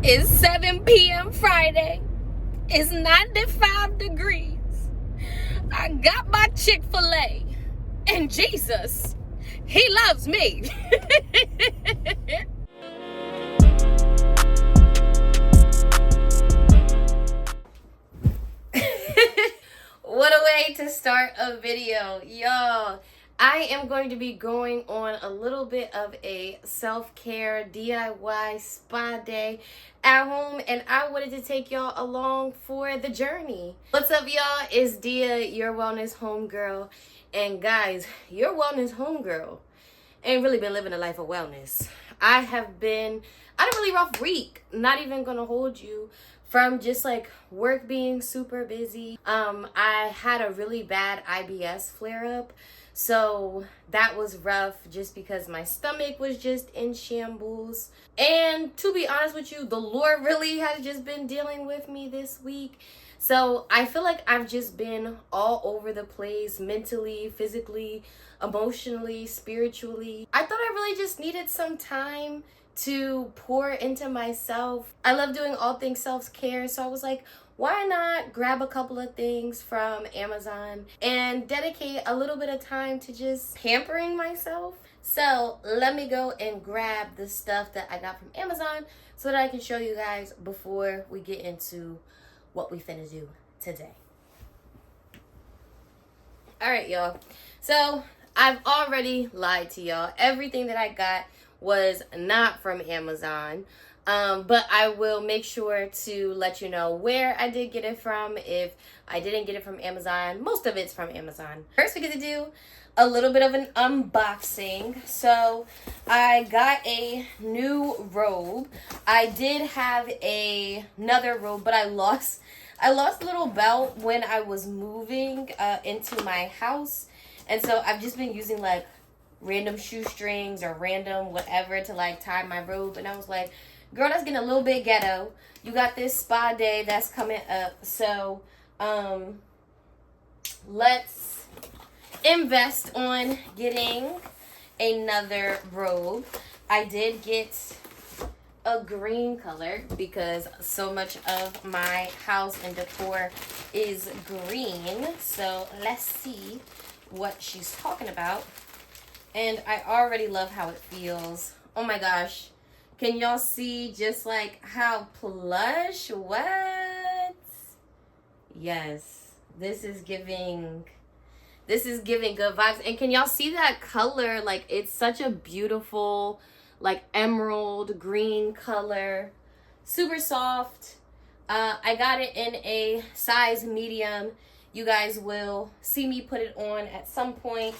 It's 7 p.m. Friday. It's 95 degrees. I got my Chick-Fil-A. And Jesus, he loves me. What a way to start a video, y'all. I am going to be going on a little bit of a self-care DIY spa day at home, and I wanted to take y'all along for the journey. What's up, y'all? It's Dia, your wellness homegirl. And guys, your wellness homegirl ain't really been living a life of wellness. I had a really rough week. Not even gonna hold you. From just like work being super busy. I had a really bad IBS flare up. So that was rough just because my stomach was just in shambles. And to be honest with you, the Lord really has just been dealing with me this week. So I feel like I've just been all over the place mentally, physically, emotionally, spiritually. I thought I really just needed some time to pour into myself. I love doing all things self-care, so I was like, why not grab a couple of things from Amazon and dedicate a little bit of time to just pampering myself? So let me go and grab the stuff that I got from Amazon so that I can show you guys before we get into what we finna do today. All right, y'all. So I've already lied to y'all. Everything that I got was not from Amazon, but I will make sure to let you know where I did get it from. If I didn't get it from Amazon, most of it's from Amazon. First, we get to do a little bit of an unboxing. So I got a new robe. I did have another robe, but I lost a little belt when I was moving into my house, and so I've just been using like random shoestrings or random whatever to like tie my robe. And I was like, girl, that's getting a little bit ghetto. You got this spa day that's coming up, so let's invest on getting another robe. I did get a green color because so much of my house and decor is green. So let's see what she's talking about. And I already love how it feels. Oh my gosh. Can y'all see just like how plush? What? Yes. This is giving good vibes. And can y'all see that color? Like, it's such a beautiful, like, emerald green color. Super soft. I got it in a size medium. You guys will see me put it on at some point.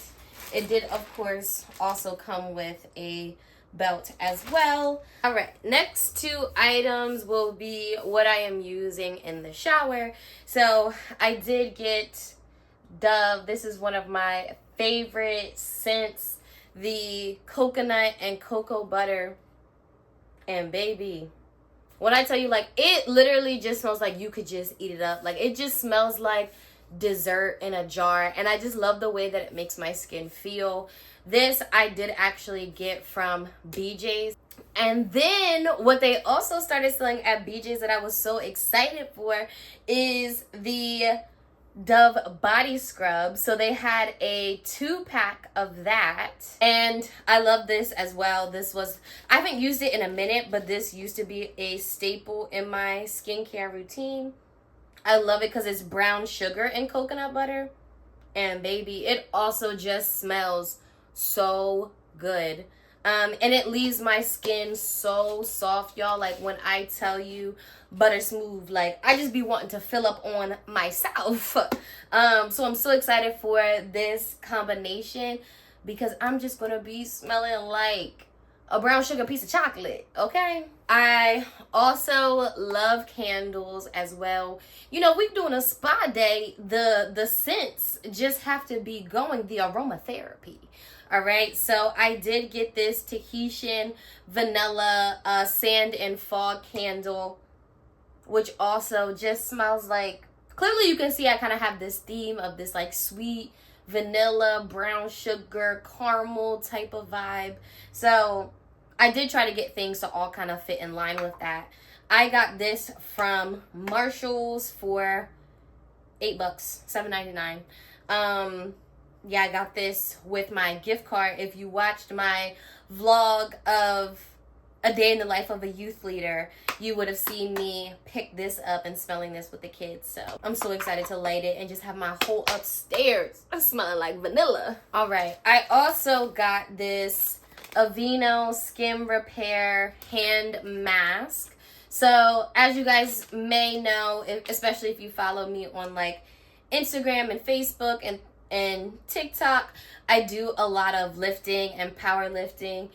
It did, of course, also come with a belt as well. All right, next two items will be what I am using in the shower. So I did get Dove. This is one of my favorite scents, the coconut and cocoa butter. And baby, when I tell you, like, it literally just smells like you could just eat it up. Like, it just smells like dessert in a jar, and I just love the way that it makes my skin feel. This I did actually get from BJ's. And then what they also started selling at BJ's that I was so excited for is the Dove body scrub. So they had a 2-pack of that, and I love this as well. I haven't used it in a minute, but this used to be a staple in my skincare routine. I love it because it's brown sugar and coconut butter. And baby, it also just smells so good. And it leaves my skin so soft, y'all. Like, when I tell you butter smooth, like, I just be wanting to fill up on myself. So I'm so excited for this combination because I'm just going to be smelling like a brown sugar piece of chocolate, okay? I also love candles as well. You know, we're doing a spa day. The scents just have to be going, the aromatherapy. All right, so I did get this Tahitian vanilla sand and fog candle, which also just smells like, clearly you can see I kind of have this theme of this like sweet vanilla, brown sugar, caramel type of vibe. So I did try to get things to all kind of fit in line with that. I got this from Marshall's for $8, $7.99. Yeah, I got this with my gift card. If you watched my vlog of a day in the life of a youth leader, you would have seen me pick this up and smelling this with the kids. So I'm so excited to light it and just have my whole upstairs smelling like vanilla. All right, I also got this Aveeno Skin Repair Hand Mask. So as you guys may know, especially if you follow me on like Instagram and Facebook and TikTok, I do a lot of lifting and powerlifting.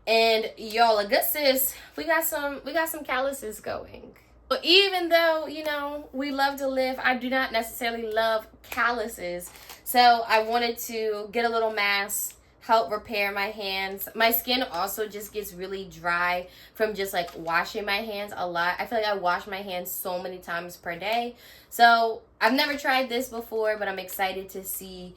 And y'all, a good sis, we got some calluses going. But even though, you know, we love to lift, I do not necessarily love calluses. So I wanted to get a little mask, help repair my hands. My skin also just gets really dry from just like washing my hands a lot. I feel like I wash my hands so many times per day. So I've never tried this before, but I'm excited to see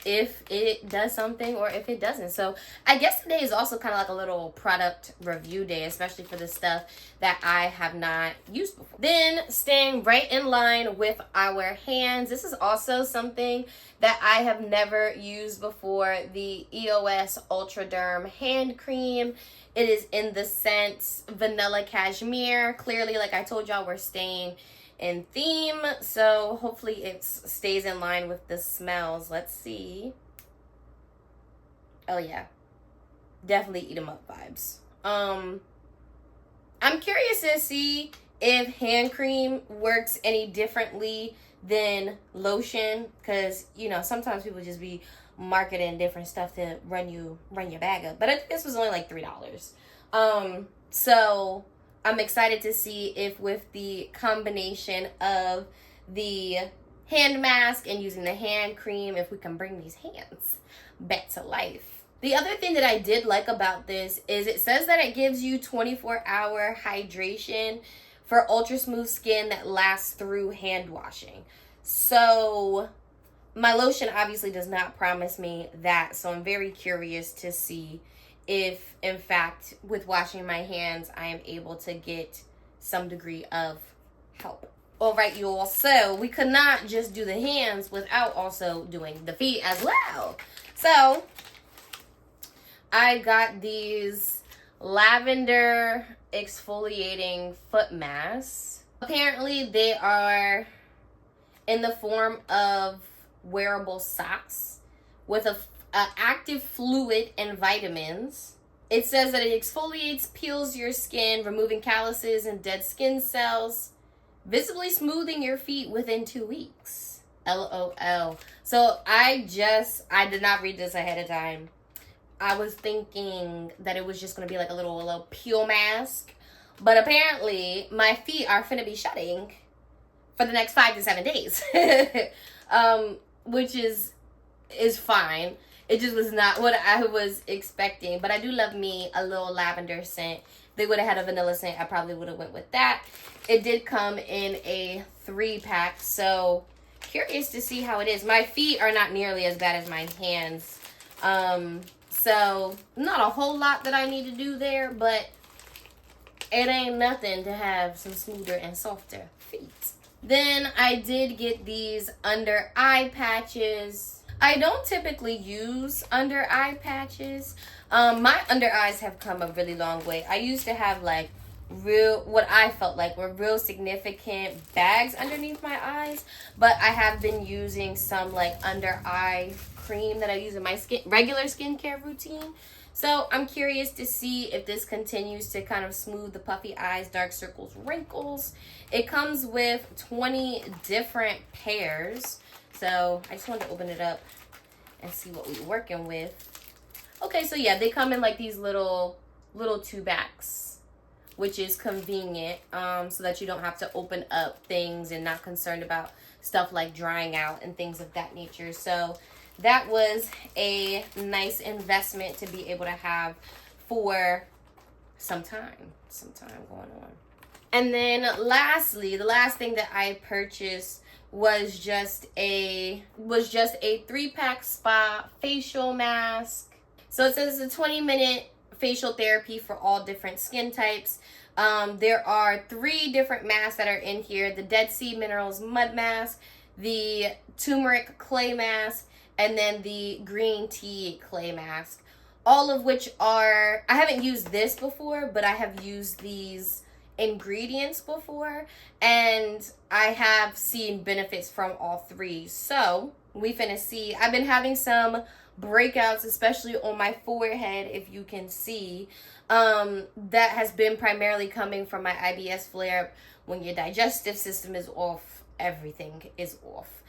if it does something or if it doesn't. So I guess today is also kind of like a little product review day, especially for the stuff that I have not used before. Then staying right in line with our hands, this is also something that I have never used before, the EOS Ultra Derm hand cream. It is in the scent Vanilla Cashmere. Clearly, like I told y'all, we're staying in theme, so hopefully it stays in line with the smells. Let's see. Oh yeah, definitely eat 'em up vibes. I'm curious to see if hand cream works any differently than lotion, because you know sometimes people just be marketing different stuff to run your bag up, but I think this was only like $3. So I'm excited to see if with the combination of the hand mask and using the hand cream, if we can bring these hands back to life. The other thing that I did like about this is it says that it gives you 24-hour hydration for ultra smooth skin that lasts through hand washing. So my lotion obviously does not promise me that, so I'm very curious to see if in fact with washing my hands I am able to get some degree of help. All right, y'all, so we could not just do the hands without also doing the feet as well. So I got these lavender exfoliating foot masks. Apparently they are in the form of wearable socks with a active fluid and vitamins. It says that it exfoliates, peels your skin, removing calluses and dead skin cells, visibly smoothing your feet within 2 weeks. LOL. So I did not read this ahead of time. I was thinking that it was just going to be like a little peel mask, but apparently my feet are finna be shutting for the next 5 to 7 days. Which is fine. It just was not what I was expecting. But I do love me a little lavender scent. If they would have had a vanilla scent, I probably would have went with that. It did come in a 3-pack. So curious to see how it is. My feet are not nearly as bad as my hands. So not a whole lot that I need to do there. But it ain't nothing to have some smoother and softer feet. Then I did get these under eye patches. I don't typically use under eye patches. My under eyes have come a really long way. I used to have like what I felt like were real significant bags underneath my eyes, but I have been using some like under eye cream that I use in my regular skincare routine. So I'm curious to see if this continues to kind of smooth the puffy eyes, dark circles, wrinkles. It comes with 20 different pairs. So I just wanted to open it up and see what we're working with. Okay, so yeah, they come in like these little 2-packs, which is convenient, so that you don't have to open up things and not concerned about stuff like drying out and things of that nature. So that was a nice investment to be able to have for some time going on. And then lastly, the last thing that I purchased was just a 3-pack spa facial mask. So it says it's a 20-minute facial therapy for all different skin types. There are 3 different masks that are in here: the Dead Sea Minerals Mud Mask, the Turmeric Clay Mask, and then the Green Tea Clay Mask. All of which are, I haven't used this before, but I have used these ingredients before, and I have seen benefits from all 3. So we finna see. I've been having some breakouts, especially on my forehead, if you can see. That has been primarily coming from my IBS flare. When your digestive system is off, everything is off.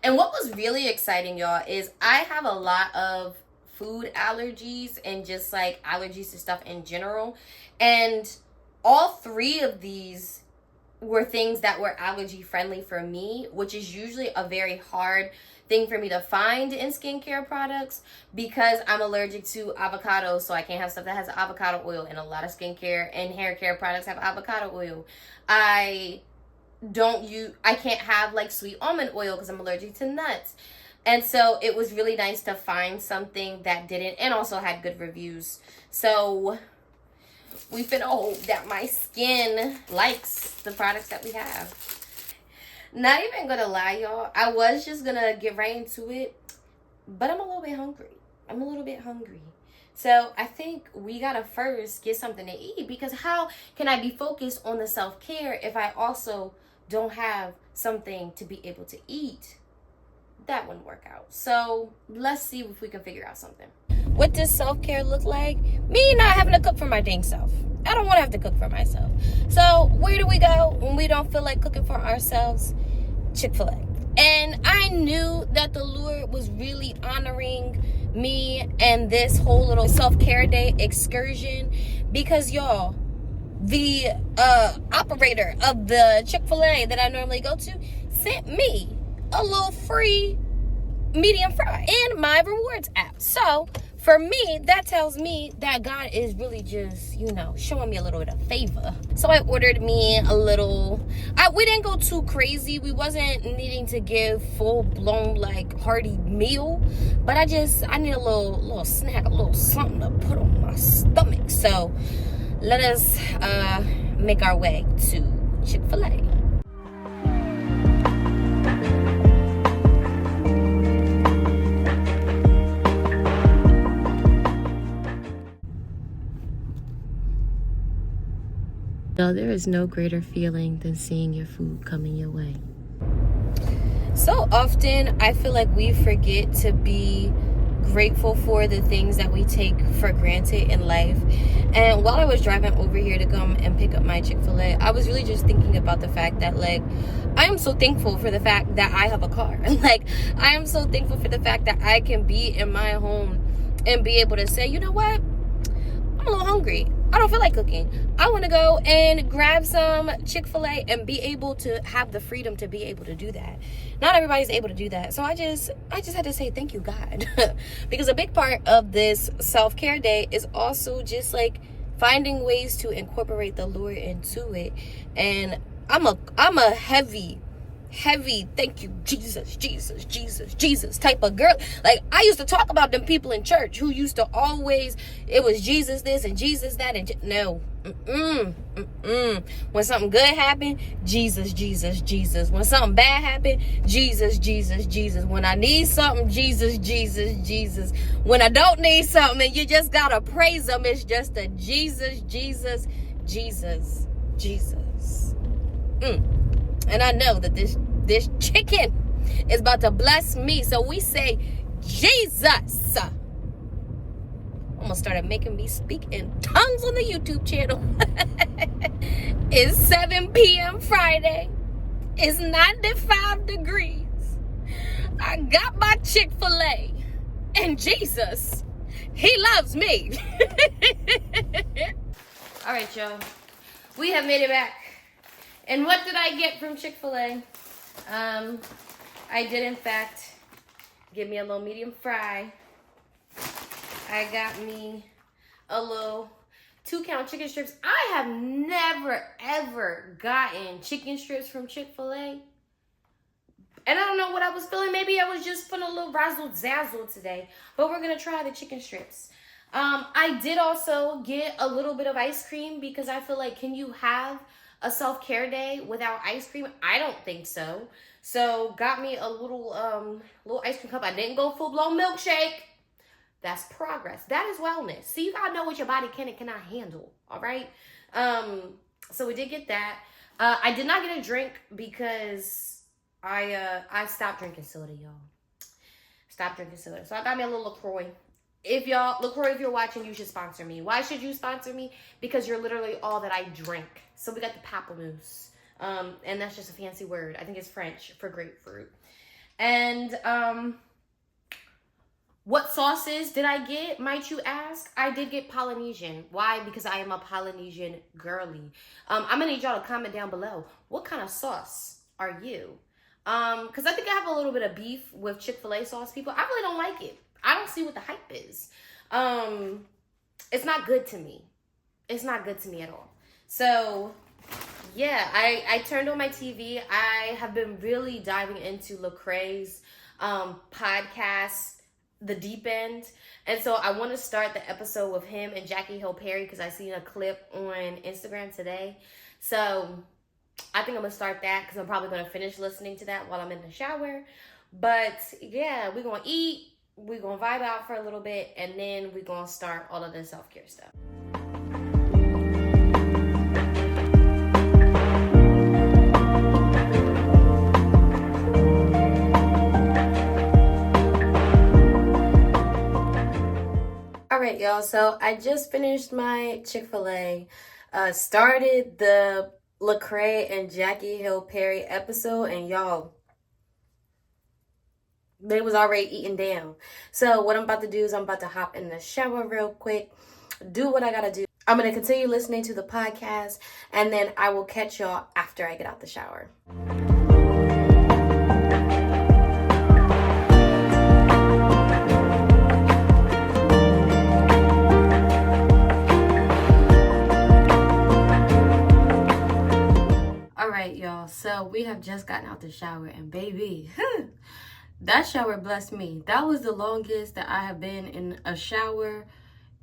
And what was really exciting, y'all, is I have a lot of food allergies and just like allergies to stuff in general. And all 3 of these were things that were allergy friendly for me, which is usually a very hard thing for me to find in skincare products because I'm allergic to avocado, so I can't have stuff that has avocado oil, and a lot of skincare and hair care products have avocado oil. I can't have like sweet almond oil because I'm allergic to nuts. And so it was really nice to find something that didn't, and also had good reviews. So we finna hope that my skin likes the products that we have. Not even gonna lie, y'all, I was just gonna get right into it, but I'm a little bit hungry. So I think we gotta first get something to eat, because how can I be focused on the self-care if I also don't have something to be able to eat? That wouldn't work out. So let's see if we can figure out something. What does self-care look like? Me not having to cook for my dang self. I don't want to have to cook for myself. So where do we go when we don't feel like cooking for ourselves? Chick-Fil-A. And I knew that the Lord was really honoring me and this whole little self-care day excursion, because y'all, the operator of the Chick-Fil-A that I normally go to sent me a little free medium fry in my rewards app. So for me, that tells me that God is really just, showing me a little bit of favor. So I ordered me a little, we didn't go too crazy. We wasn't needing to give full-blown, like, hearty meal. But I need a little snack, a little something to put on my stomach. So let us make our way to Chick-Fil-A. No, there is no greater feeling than seeing your food coming your way. So often, I feel like we forget to be grateful for the things that we take for granted in life. And while I was driving over here to come and pick up my Chick-fil-A, I was really just thinking about the fact that, like, I am so thankful for the fact that I have a car. Like, I am so thankful for the fact that I can be in my home and be able to say, you know what? I'm a little hungry. I don't feel like cooking. I want to go and grab some Chick-fil-A and be able to have the freedom to be able to do that. Not everybody's able to do that. So I just had to say thank you, God. Because a big part of this self-care day is also just like finding ways to incorporate the Lord into it. And I'm a heavy thank you Jesus type of girl. Like, I used to talk about them people in church who used to always, it was Jesus this and Jesus that, and no. When something good happened, Jesus. When something bad happened, Jesus. When I need something, Jesus. When I don't need something and you just gotta praise him, it's just a Jesus. And I know that this chicken is about to bless me. So we say, Jesus. Almost started making me speak in tongues on the YouTube channel. It's 7 p.m. Friday. It's 95 degrees. I got my Chick-fil-A. And Jesus, he loves me. All right, y'all. We have made it back. And what did I get from Chick-fil-A? I did, in fact, get me a little medium fry. I got me a little 2-count chicken strips. I have never, ever gotten chicken strips from Chick-fil-A. And I don't know what I was feeling. Maybe I was just feeling a little razzle-dazzle today. But we're going to try the chicken strips. I did also get a little bit of ice cream because I feel like, can you have a self-care day without ice cream? I don't think so. So got me a little ice cream cup. I didn't go full-blown milkshake. That's progress. That is wellness. See, you gotta know what your body can and cannot handle. All right. So we did get that. I did not get a drink because I stopped drinking soda, y'all. Stop drinking soda. So I got me a little LaCroix. If you're watching, you should sponsor me. Why should you sponsor me? Because you're literally all that I drink. So we got the pamplemousse. And that's just a fancy word. I think it's French for grapefruit. And what sauces did I get, might you ask? I did get Polynesian. Why? Because I am a Polynesian girly. I'm gonna need y'all to comment down below. What kind of sauce are you? Because I think I have a little bit of beef with Chick-Fil-A sauce, people. I really don't like it. I don't see what the hype is. It's not good to me. It's not good to me at all. So, yeah, I turned on my TV. I have been really diving into Lecrae's podcast, The Deep End. And so I want to start the episode with him and Jackie Hill Perry because I seen a clip on Instagram today. So I think I'm going to start that because I'm probably going to finish listening to that while I'm in the shower. But yeah, we're going to eat. We're going to vibe out for a little bit. And then we're going to start all of the self-care stuff. All right, y'all. So I just finished my Chick-fil-A. Started the Lecrae and Jackie Hill Perry episode. And y'all, they was already eating down. So what I'm about to do is I'm about to hop in the shower real quick, do what I gotta do. I'm gonna continue listening to the podcast, and then I will catch y'all after I get out the shower. All right, y'all. So we have just gotten out the shower, and baby, that shower blessed me. That was the longest that I have been in a shower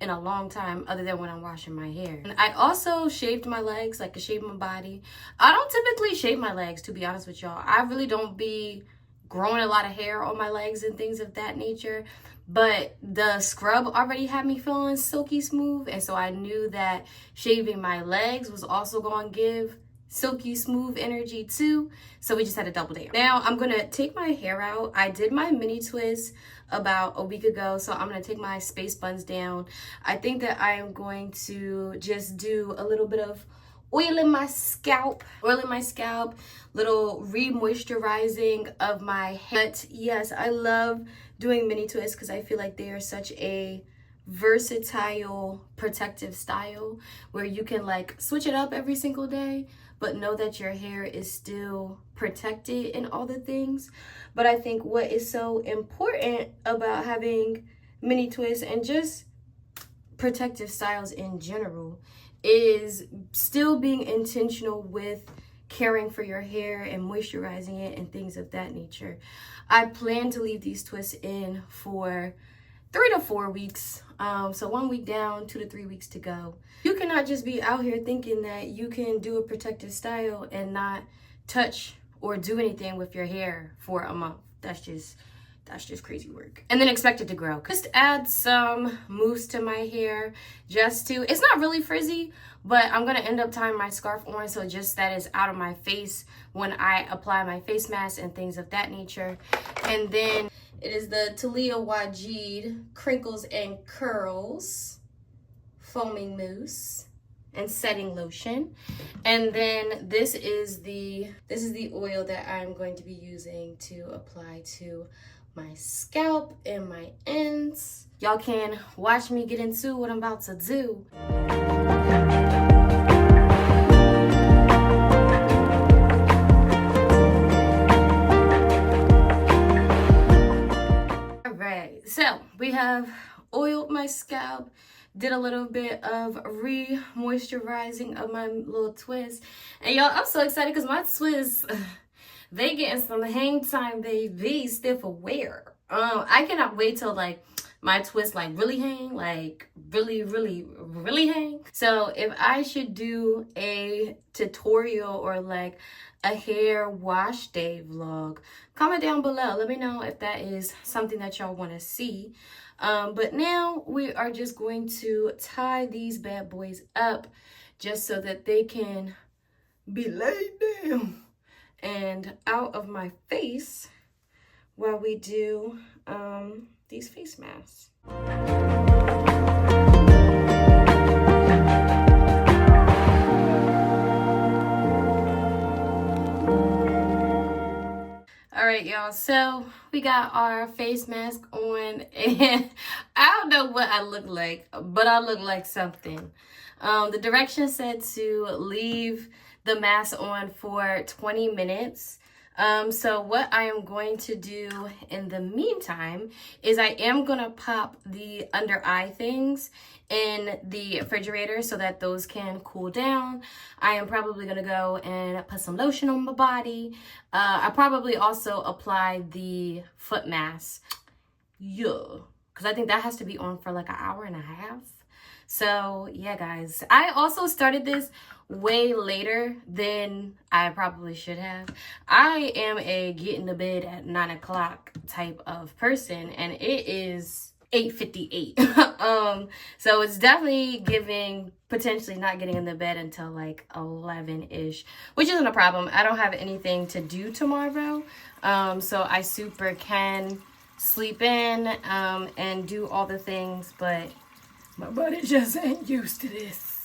in a long time, other than when I'm washing my hair. And I also shaved my legs, like I shaved my body. I don't typically shave my legs, to be honest with y'all. I really don't be growing a lot of hair on my legs and things of that nature. But the scrub already had me feeling silky smooth. And so I knew that shaving my legs was also going to give silky smooth energy too. So we just had to double down. Now I'm gonna take my hair out. I did my mini twist about a week ago, so I'm gonna take my space buns down. I think that I am going to just do a little bit of oiling my scalp, little re-moisturizing of my hair. But yes, I love doing mini twists because I feel like they are such a versatile protective style where you can like switch it up every single day, but know that your hair is still protected in all the things. But I think what is so important about having mini twists and just protective styles in general is still being intentional with caring for your hair and moisturizing it and things of that nature. I plan to leave these twists in for 3 to 4 weeks. So 1 week down, 2 to 3 weeks to go. You cannot just be out here thinking that you can do a protective style and not touch or do anything with your hair for a month. That's just crazy work. And then expect it to grow. Just add some mousse to my hair it's not really frizzy, but I'm gonna end up tying my scarf on so just that is out of my face when I apply my face mask and things of that nature. And then it is the Talia Wajid Crinkles and Curls Foaming Mousse and Setting Lotion. And then this is the oil that I'm going to be using to apply to my scalp and my ends. Y'all can watch me get into what I'm about to do. So we have oiled my scalp, did a little bit of re-moisturizing of my little twist. And y'all, I'm so excited because my twists, they getting some hang time, baby. Stiff aware. I cannot wait till like my twists like really hang, like really, really, really hang. So if I should do a tutorial or like a hair wash day vlog, comment down below. Let me know if that is something that y'all want to see. But now we are just going to tie these bad boys up just so that they can be laid down and out of my face while we do these face masks. All right, y'all, so we got our face mask on, and I don't know what I look like, but I look like something. The directions said to leave the mask on for 20 minutes. So what I am going to do in the meantime is I am going to pop the under eye things in the refrigerator so that those can cool down. I am probably going to go and put some lotion on my body. I probably also apply the foot mask. Yeah, because I think that has to be on for like an hour and a half. So yeah, guys, I also started this way later than I probably should have. I am a get in the bed at 9 o'clock type of person, and it is 8:58. So it's definitely giving potentially not getting in the bed until like 11-ish, which isn't a problem. I don't have anything to do tomorrow, so I super can sleep in and do all the things, but my body just ain't used to this.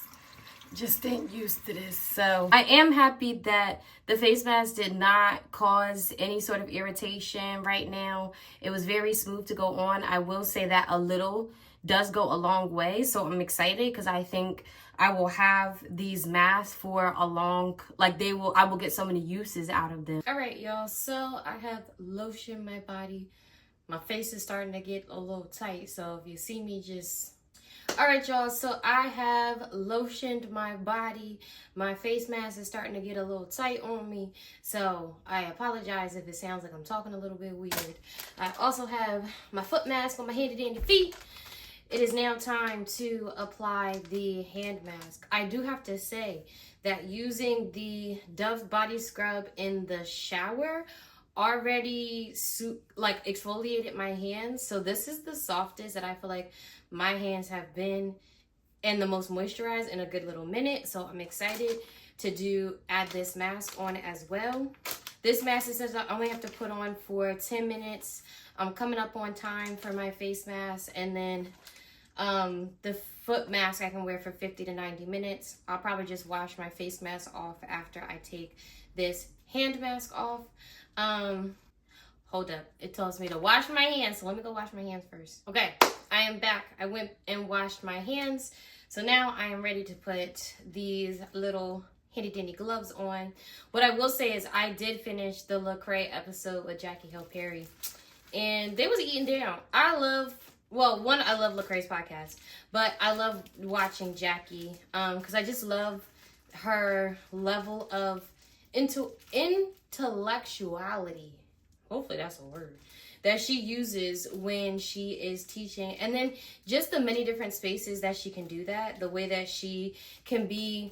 Just ain't used to this. So I am happy that the face mask did not cause any sort of irritation right now. It was very smooth to go on. I will say that a little does go a long way. So I'm excited because I think I will have these masks for a long, like I will get so many uses out of them. All right, y'all. So I have lotioned my body. My face is starting to get a little tight. So if you see me just... All right, y'all, so I have lotioned my body. My face mask is starting to get a little tight on me, so I apologize if it sounds like I'm talking a little bit weird. I also have my foot mask on my handy dandy feet. It is now time to apply the hand mask. I do have to say that using the Dove body scrub in the shower already like exfoliated my hands, so this is the softest that I feel like my hands have been and the most moisturized in a good little minute. So I'm excited to add this mask on as well. This mask, it says I only have to put on for 10 minutes. I'm coming up on time for my face mask, and then the foot mask I can wear for 50 to 90 minutes. I'll probably just wash my face mask off after I take this hand mask off. Hold up, it tells me to wash my hands, so let me go wash my hands first. Okay, I am back. I went and washed my hands, so now I am ready to put these little handy dandy gloves on. What I will say is I did finish the Lecrae episode with Jackie Hill Perry, and they was eating down. I love Lecrae's podcast, but I love watching Jackie because I just love her level of intellectuality. Hopefully that's a word that she uses when she is teaching, and then just the many different spaces that she can do that, the way that she can be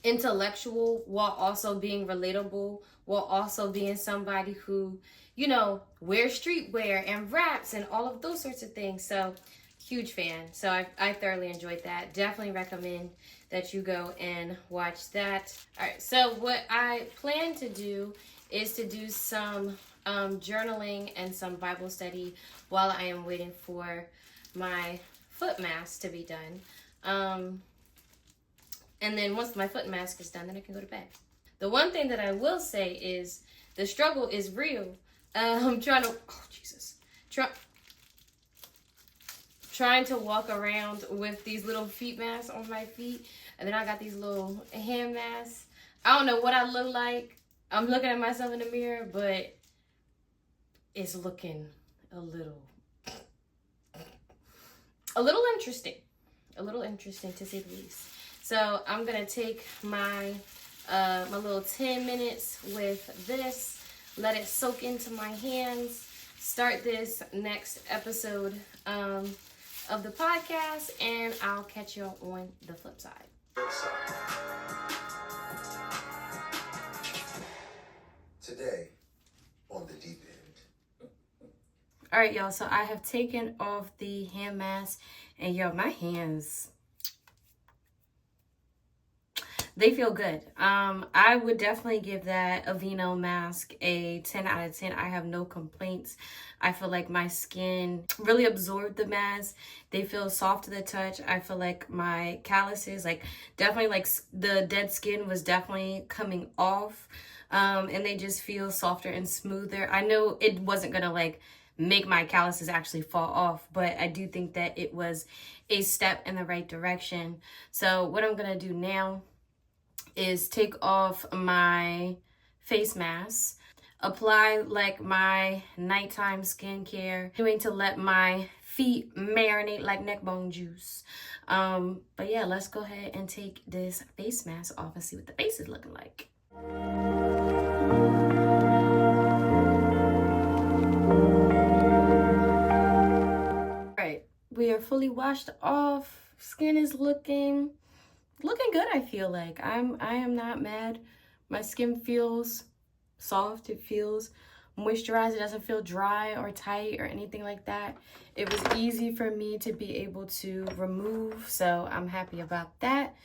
intellectual while also being relatable, while also being somebody who, you know, wears streetwear and raps and all of those sorts of things. So huge fan. So I thoroughly enjoyed that. Definitely recommend that you go and watch that. All right, so what I plan to do is to do some journaling and some Bible study while I am waiting for my foot mask to be done. And then once my foot mask is done, then I can go to bed. The one thing that I will say is the struggle is real. I'm trying to walk around with these little feet masks on my feet, and then I got these little hand masks. I don't know what I look like. I'm looking at myself in the mirror, but it's looking a little interesting. A little interesting, to say the least. So I'm gonna take my my little 10 minutes with this, let it soak into my hands, start this next episode of the podcast, and I'll catch you on the flip side. Today on the deep end. All right, y'all. So I have taken off the hand mask, and y'all, my hands, they feel good. I would definitely give that Aveeno mask a 10 out of 10. I have no complaints. I feel like my skin really absorbed the mask. They feel soft to the touch. I feel like my calluses, like definitely like the dead skin was definitely coming off. And they just feel softer and smoother. I know it wasn't gonna like make my calluses actually fall off, but I do think that it was a step in the right direction. So what I'm gonna do now is take off my face mask, apply like my nighttime skincare, doing to let my feet marinate like neck bone juice. But yeah, let's go ahead and take this face mask off and see what the face is looking like. Alright, we are fully washed off. Skin is looking good. I feel like I am not mad. My skin feels soft. It feels moisturized. It doesn't feel dry or tight or anything like that. It was easy for me to be able to remove, so I'm happy about that.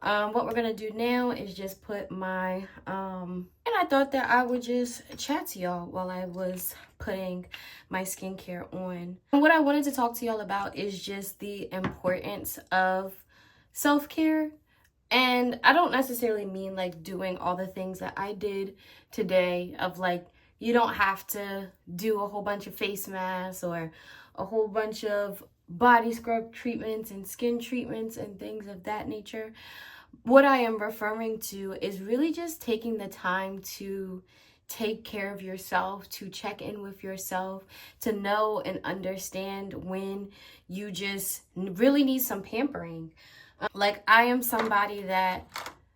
What we're gonna do now is just put my and I thought that I would just chat to y'all while I was putting my skincare on. And what I wanted to talk to y'all about is just the importance of self-care. And I don't necessarily mean like doing all the things that I did today, of like, you don't have to do a whole bunch of face masks or a whole bunch of body scrub treatments and skin treatments and things of that nature. What I am referring to is really just taking the time to take care of yourself, to check in with yourself, to know and understand when you just really need some pampering. Like, I am somebody that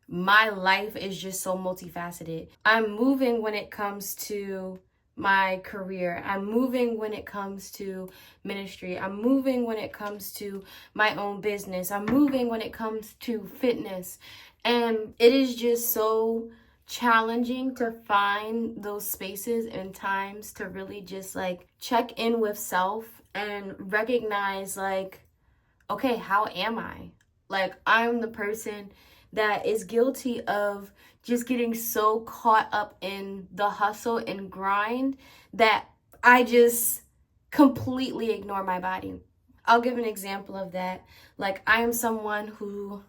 my life is just so multifaceted. I'm moving when it comes to my career. I'm moving when it comes to ministry. I'm moving when it comes to my own business. I'm moving when it comes to fitness. And it is just so challenging to find those spaces and times to really just like check in with self and recognize like, okay, how am I? Like, I'm the person that is guilty of just getting so caught up in the hustle and grind that I just completely ignore my body. I'll give an example of that. Like, I am someone who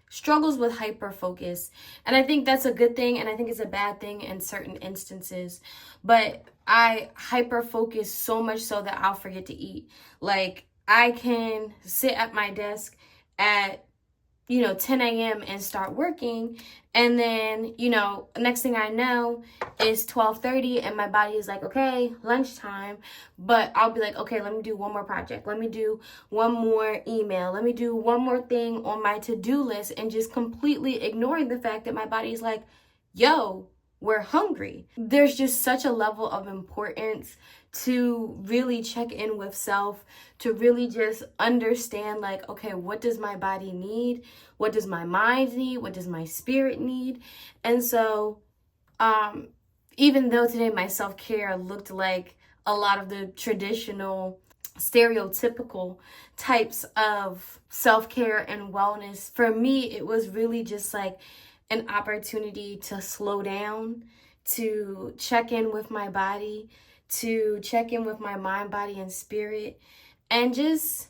struggles with hyper focus, and I think that's a good thing, and I think it's a bad thing in certain instances. But I hyper focus so much so that I'll forget to eat. Like, I can sit at my desk at 10 a.m. and start working, and then next thing I know is 12:30 and my body is like, okay, lunchtime. But I'll be like, okay, let me do one more project, let me do one more email, let me do one more thing on my to-do list, and just completely ignoring the fact that my body is like, yo, we're hungry. There's just such a level of importance to really check in with self, to really just understand like, okay, what does my body need? What does my mind need? What does my spirit need? And so, even though today my self-care looked like a lot of the traditional stereotypical types of self-care and wellness, for me, it was really just like an opportunity to slow down, to check in with my body, to check in with my mind, body, and spirit, and just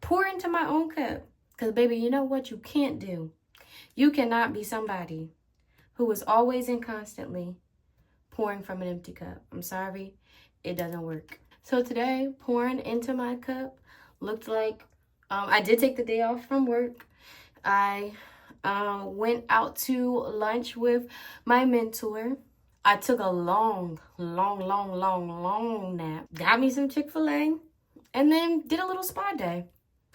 pour into my own cup. Because, baby, you know what you can't do? You cannot be somebody who is always and constantly pouring from an empty cup. I'm sorry, it doesn't work. So today, pouring into my cup looked like, I did take the day off from work. I went out to lunch with my mentor. I took a long nap, got me some Chick-Fil-A, and then did a little spa day.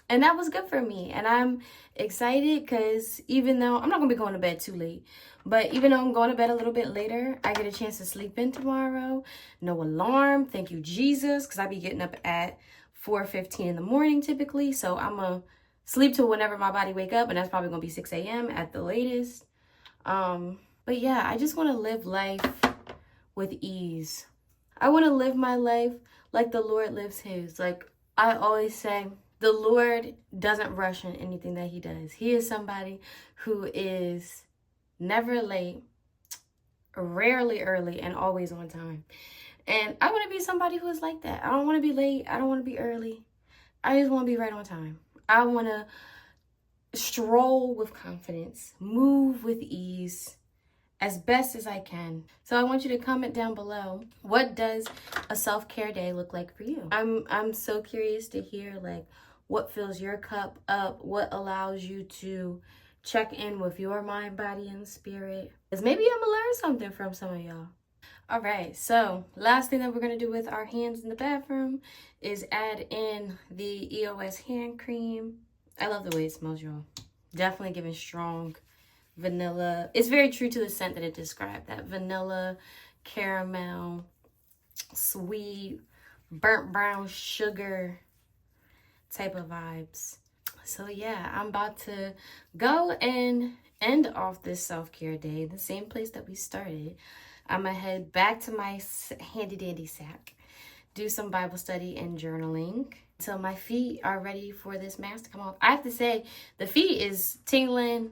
And that was good for me. And I'm excited because even though I'm not going to be going to bed too late, but even though I'm going to bed a little bit later, I get a chance to sleep in tomorrow. No alarm. Thank you, Jesus, because I be getting up at 4:15 in the morning typically. So I'm going to sleep till whenever my body wake up, and that's probably going to be 6 a.m. at the latest. But yeah, I just want to live life with ease. I want to live my life like the Lord lives his. Like I always say, the Lord doesn't rush in anything that he does. He is somebody who is never late, rarely early, and always on time. And I want to be somebody who is like that. I don't want to be late. I don't want to be early. I just want to be right on time. I want to stroll with confidence, move with ease, as best as I can. So I want you to comment down below, what does a self-care day look like for you? I'm so curious to hear like what fills your cup up, what allows you to check in with your mind, body, and spirit. Because maybe I'm gonna learn something from some of y'all. All right, so last thing that we're gonna do with our hands in the bathroom is add in the EOS hand cream. I love the way it smells, y'all. Definitely giving strong vanilla. It's very true to the scent that it described. That vanilla, caramel, sweet, burnt brown sugar type of vibes. So yeah, I'm about to go and end off this self-care day, the same place that we started. I'm gonna head back to my handy dandy sack, do some Bible study and journaling until my feet are ready for this mask to come off. I have to say, the feet is tingling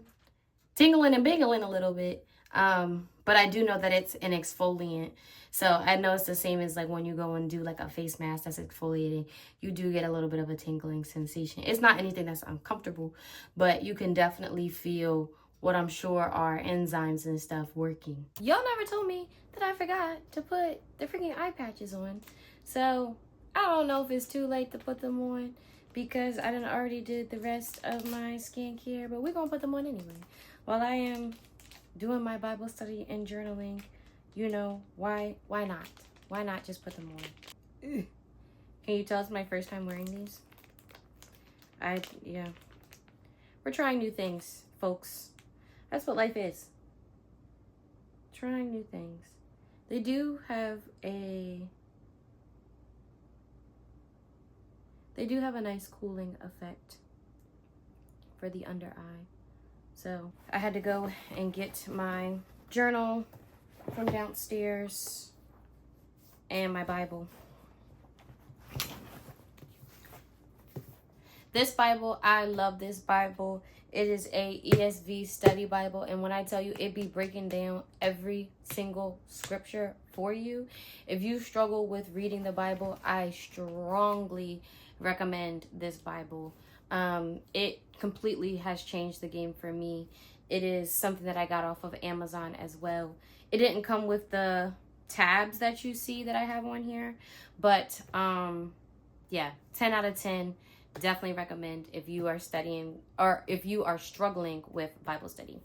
and bingling a little bit. But I do know that it's an exfoliant. So I know it's the same as like when you go and do like a face mask that's exfoliating, you do get a little bit of a tingling sensation. It's not anything that's uncomfortable, but you can definitely feel what I'm sure are enzymes and stuff working. Y'all never told me that I forgot to put the freaking eye patches on. So I don't know if it's too late to put them on because I done already did the rest of my skincare, but we're gonna put them on anyway. While I am doing my Bible study and journaling, you know, why not? Why not just put them on? Ugh. Can you tell it's my first time wearing these? Yeah. We're trying new things, folks. That's what life is. Trying new things. They do have a nice cooling effect for the under eye. So I had to go and get my journal from downstairs and my Bible. This Bible, I love this Bible. It is a ESV study Bible, and when I tell you, it be breaking down every single scripture for you. If you struggle with reading the Bible, I strongly recommend this Bible. It completely has changed the game for me. It is something that I got off of Amazon as well. It didn't come with the tabs that you see that I have on here, but yeah, 10 out of 10. Definitely recommend if you are studying or if you are struggling with Bible study.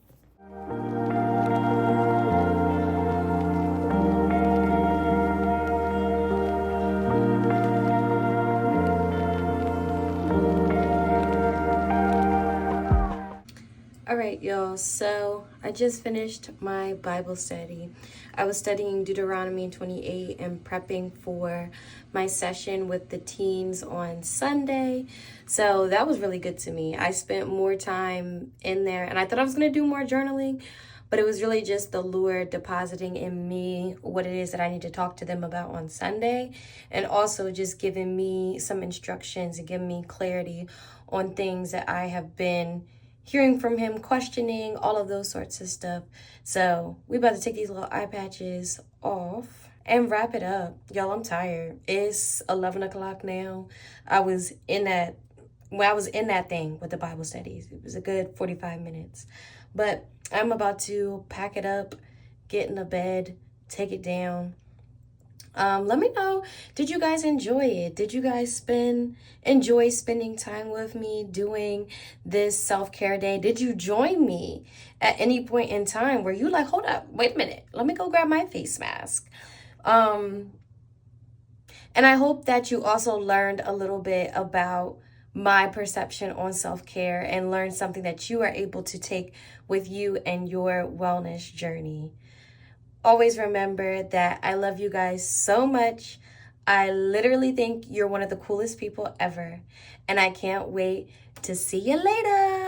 All right, y'all, so I just finished my Bible study. I was studying Deuteronomy 28 and prepping for my session with the teens on Sunday. So that was really good to me. I spent more time in there, and I thought I was going to do more journaling, but it was really just the Lord depositing in me what it is that I need to talk to them about on Sunday, and also just giving me some instructions and giving me clarity on things that I have been hearing from him, questioning, all of those sorts of stuff. So we about to take these little eye patches off and wrap it up. Y'all, I'm tired. It's 11 o'clock now. I was in that thing with the Bible studies. It was a good 45 minutes. But I'm about to pack it up, get in the bed, take it down. Let me know, did you guys enjoy it? Did you guys enjoy spending time with me doing this self-care day? Did you join me at any point in time where you like, hold up, wait a minute, let me go grab my face mask? And I hope that you also learned a little bit about my perception on self-care and learned something that you are able to take with you and your wellness journey. Always remember that I love you guys so much. I literally think you're one of the coolest people ever. And I can't wait to see you later.